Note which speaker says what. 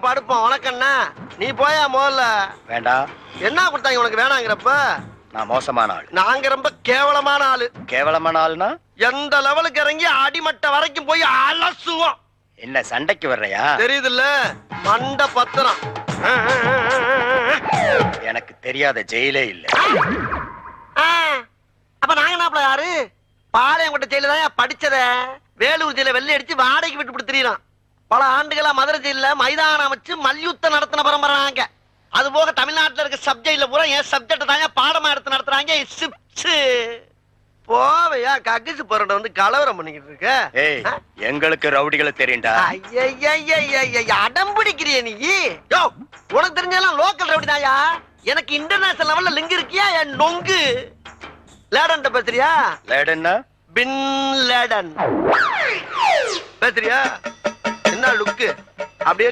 Speaker 1: படுப்போம் உனக்கண்ணா நீ போயா முதல்ல.
Speaker 2: வேண்டாம்.
Speaker 1: என்ன கொடுத்தாங்க உனக்கு வேணாங்கிறப்ப?
Speaker 2: நான் மோசமான ஆள்.
Speaker 1: நாங்க ரொம்ப கேவலமான ஆளு.
Speaker 2: கேவலமான ஆளுனா
Speaker 1: எந்த லெவலுக்கு இறங்கி அடிமட்ட வரைக்கும் போய் அலசுவோம்.
Speaker 2: என்ன சண்டைக்கு வர்றையா?
Speaker 1: தெரியுதுல்ல மண்ட பத்திரம்.
Speaker 2: எனக்கு தெரியாத ஜெயிலே இல்ல.
Speaker 1: அப்ப நாங்க என்ன யாரு? பாளையங்கோட்டை ஜெயில தான் படிச்சத. வேலூர் ஜெயில வெள்ளை அடிச்சு வாடகைக்கு விட்டு கொடுத்துறான். பல ஆண்டுகளா மதுரை ஜெயில மைதானம் அமைச்சு மல்யுத்தம் நடத்தின பரம்பரை நாங்க. அது போக தமிழ்நாட்டுல இருக்க சப்ஜெக்ட்ல பூரா என் சப்ஜெக்ட் தாங்க பாடமா எடுத்து நடத்துறாங்க. போவையா கக்கிசு போறத வந்து கலவரம் பண்ணிக்கிட்டு இருக்க.
Speaker 2: ஏய் எங்களுக்கு ரவுடிகளை தெரியும்டா.
Speaker 1: அடம் பிடிக்கிறிய நீ? யோ உனக்கு தெரிஞ்சாலும் லோக்கல் ரவுடி தாயா. எனக்கு இன்டர்நேஷனல் லெவல்ல லிங்க் இருக்கியா? என் நொங்கு லேடன் பேசுறியா?
Speaker 2: லேடன்னா
Speaker 1: பின் லேடன் பேசுறியா? என்ன லுக்கு அப்படியே